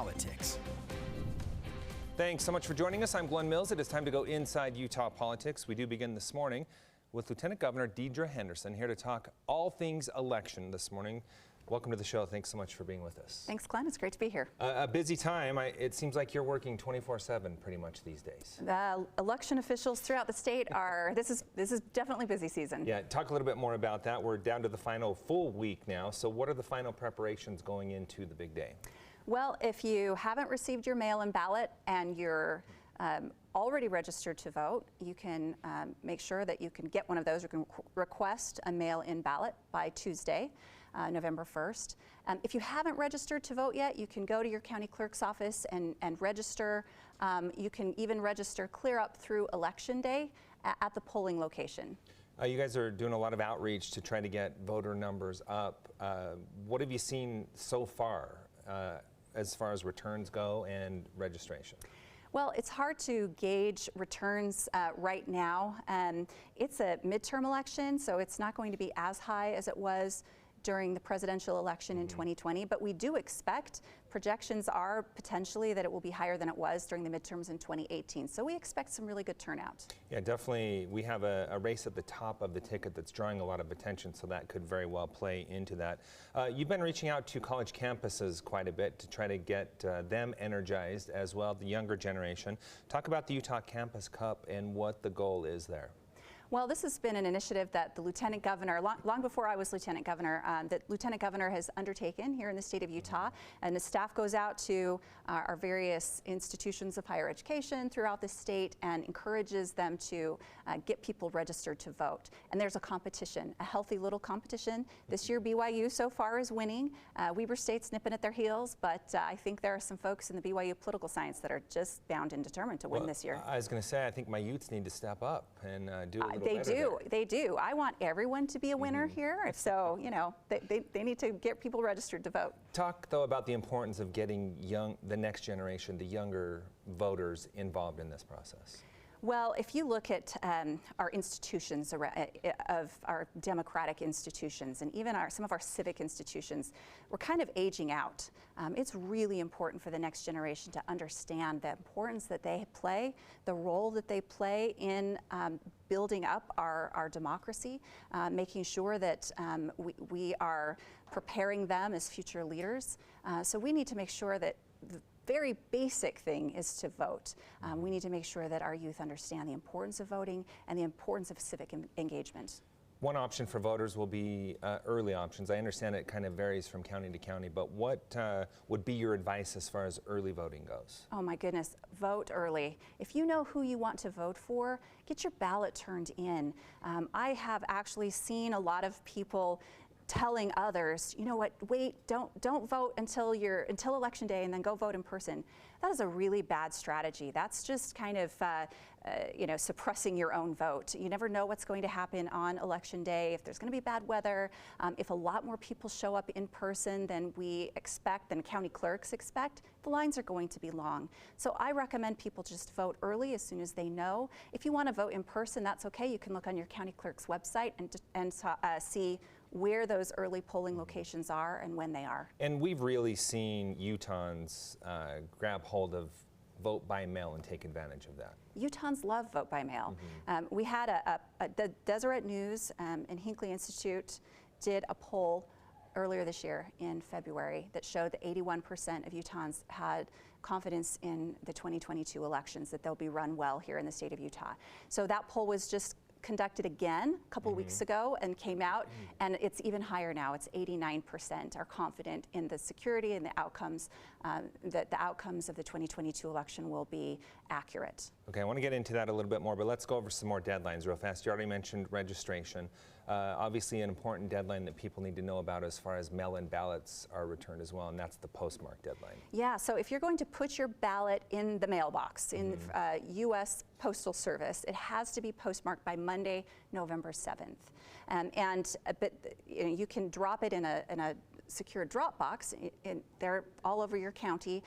politics. Thanks so much for joining us. I'm Glenn Mills. It is time to go inside Utah politics. We do begin this morning with Lieutenant Governor Deidre Henderson here to talk all things election this morning. Welcome to the show. Thanks so much for being with us. Thanks, Glenn. It's great to be here. A busy time. It seems like you're working 24/7 pretty much these days. Election officials throughout the state are, this is definitely busy season. Yeah, talk a little bit more about that. We're down to the final full week now. So what are the final preparations going into the big day? Well, if you haven't received your mail-in ballot and you're already registered to vote, you can make sure that you can get one of those. You can request a mail-in ballot by Tuesday, November 1st. If you haven't registered to vote yet, you can go to your county clerk's office and register. You can even register clear up through Election Day at the polling location. You guys are doing a lot of outreach to try to get voter numbers up. What have you seen so far as returns go and registration? Well, it's hard to gauge returns right now. It's a midterm election, so it's not going to be as high as it was during the presidential election in 2020, but we do expect, projections are potentially that it will be higher than it was during the midterms in 2018. So we expect some really good turnout. Yeah, definitely. We have a race at the top of the ticket that's drawing a lot of attention, so that could very well play into that. You've been reaching out to college campuses quite a bit to try to get them energized as well, the younger generation. Talk about the Utah Campus Cup and what the goal is there. Well, this has been an initiative that the Lieutenant Governor, long before I was Lieutenant Governor, that Lieutenant Governor has undertaken here in the state of Utah, and the staff goes out to our various institutions of higher education throughout the state and encourages them to get people registered to vote. And there's a competition, a healthy little competition. This year BYU so far is winning. Weber State's nipping at their heels, but I think there are some folks in the BYU political science that are just bound and determined to win this year. I was going to say, I think my youths need to step up and do a little They better do. there. They do. I want everyone to be a winner here. So, you know, they need to get people registered to vote. Talk, though, about the importance of getting the next generation, the younger voters, involved in this process. Well, if you look at our institutions, of our democratic institutions, and even some of our civic institutions, we're kind of aging out. It's really important for the next generation to understand the importance that they play, the role that they play in building up our democracy, making sure that we are preparing them as future leaders. So we need to make sure that the very basic thing is to vote. We need to make sure that our youth understand the importance of voting and the importance of civic engagement. One option for voters will be early options. I understand it kind of varies from county to county, but what would be your advice as far as early voting goes? Oh my goodness, vote early. If you know who you want to vote for, get your ballot turned in. I have actually seen a lot of people telling others, you know what, wait, don't vote until election day and then go vote in person. That is a really bad strategy. That's just kind of you know, suppressing your own vote. You never know what's going to happen on election day, if there's going to be bad weather, if a lot more people show up in person than we expect, than county clerks expect, the lines are going to be long. So I recommend people just vote early as soon as they know. If you want to vote in person, that's okay. You can look on your county clerk's website and see where those early polling locations are and when they are. And we've really seen Utahns grab hold of vote by mail and take advantage of that. Utahns love vote by mail. We had the Deseret News and Hinckley Institute did a poll earlier this year in February that showed that 81% of Utahns had confidence in the 2022 elections, that they'll be run well here in the state of Utah. So that poll was just conducted again a couple weeks ago and came out, and it's even higher now. It's 89% are confident in the security and the outcomes, that the outcomes of the 2022 election will be accurate. Okay, I want to get into that a little bit more, but let's go over some more deadlines real fast. You already mentioned registration. Obviously an important deadline that people need to know about as far as mail-in ballots are returned as well, and that's the postmark deadline. Yeah, so if you're going to put your ballot in the mailbox in U.S. Postal Service, it has to be postmarked by Monday, November 7th. But you know, you can drop it in a secure drop box. They're all over your county,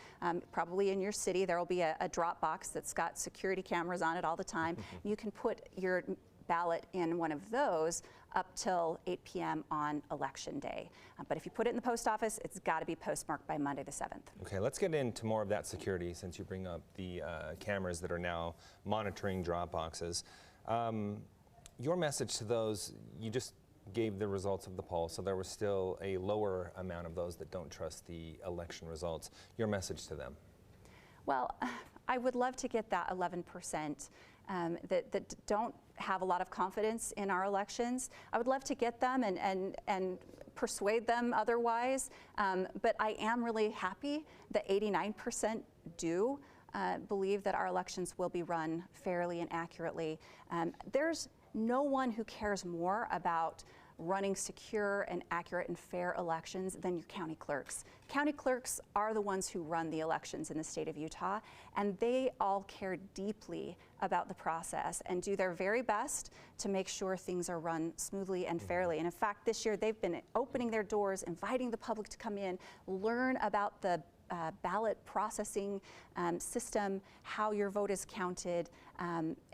probably in your city. There will be a drop box that's got security cameras on it all the time. You can put your ballot in one of those up till 8 p.m. on election day. But if you put it in the post office, it's got to be postmarked by Monday the 7th. Okay, let's get into more of that security since you bring up the cameras that are now monitoring drop boxes. Your message to those, you just gave the results of the poll, so there was still a lower amount of those that don't trust the election results. Your message to them? Well, I would love to get that 11% that don't have a lot of confidence in our elections. I would love to get them and persuade them otherwise, but I am really happy that 89% do believe that our elections will be run fairly and accurately. There's no one who cares more about running secure and accurate and fair elections than your county clerks. County clerks are the ones who run the elections in the state of Utah, and they all care deeply about the process and do their very best to make sure things are run smoothly and fairly. And in fact, this year they've been opening their doors, inviting the public to come in, learn about the ballot processing system, how your vote is counted,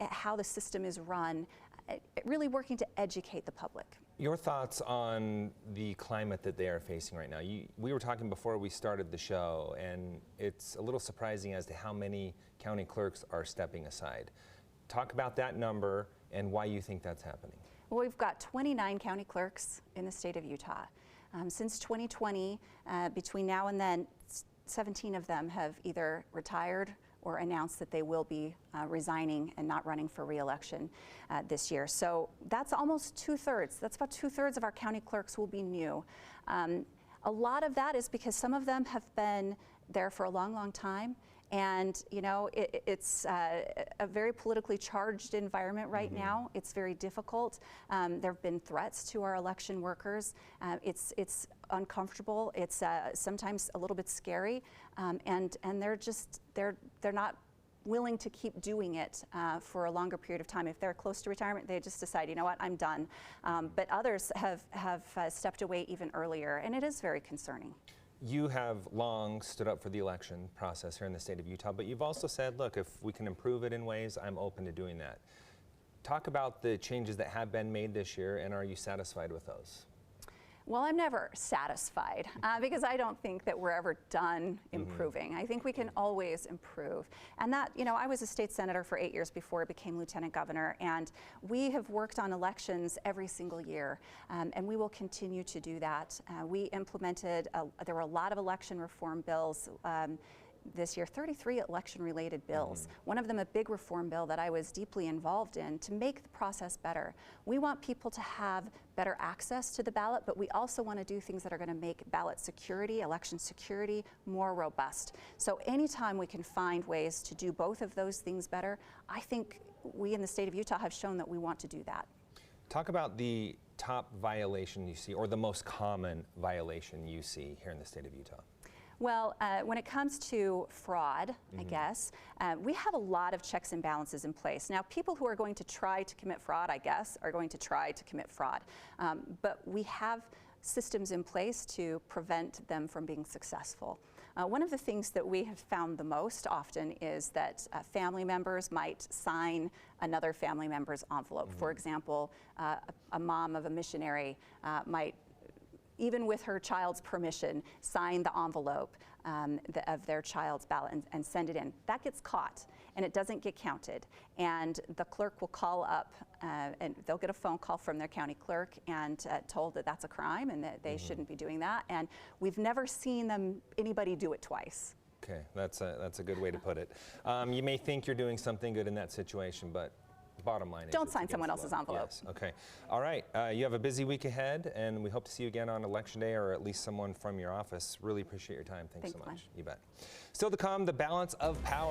how the system is run, really working to educate the public. Your thoughts on the climate that they are facing right now? We were talking before we started the show, and it's a little surprising as to how many county clerks are stepping aside. Talk about that number and why you think that's happening. Well, we've got 29 county clerks in the state of Utah. Since 2020, between now and then, 17 of them have either retired or announced that they will be resigning and not running for re-election this year. So that's almost 2/3. That's about 2/3 of our county clerks will be new. A lot of that is because some of them have been there for a long, long time. And, you know, it's a very politically charged environment right now. It's very difficult. There have been threats to our election workers. It's uncomfortable. It's sometimes a little bit scary. And they're not willing to keep doing it for a longer period of time. If they're close to retirement, they just decide, you know what, I'm done. But others have stepped away even earlier, and it is very concerning. You have long stood up for the election process here in the state of Utah, but you've also said, look, if we can improve it in ways, I'm open to doing that. Talk about the changes that have been made this year, and are you satisfied with those? Well, I'm never satisfied because I don't think that we're ever done improving. I think we can always improve. And that, you know, I was a state senator for 8 years before I became lieutenant governor, and we have worked on elections every single year, and we will continue to do that. We implemented, there were a lot of election reform bills this year, 33 election-related bills. One of them a big reform bill that I was deeply involved in to make the process better. We want people to have better access to the ballot, but we also want to do things that are going to make ballot security, election security, more robust. So anytime we can find ways to do both of those things better, I think we in the state of Utah have shown that we want to do that. Talk about the top violation you see, or the most common violation you see here in the state of Utah. Well, when it comes to fraud, I guess, we have a lot of checks and balances in place. Now, people who are going to try to commit fraud, I guess, are going to try to commit fraud. But we have systems in place to prevent them from being successful. One of the things that we have found the most often is that family members might sign another family member's envelope. For example, a mom of a missionary might, even with her child's permission, sign the envelope of their child's ballot and send it in. That gets caught, and it doesn't get counted. And the clerk will call up, and they'll get a phone call from their county clerk and told that that's a crime and that they shouldn't be doing that. And we've never seen anybody do it twice. Okay, that's a good way to put it. You may think you're doing something good in that situation, but bottom line is don't sign someone else's envelope. Yes. Okay. All right. You have a busy week ahead, and we hope to see you again on Election Day, or at least someone from your office. Really appreciate your time. Thanks so much. Glenn. You bet. Still to come, the balance of power.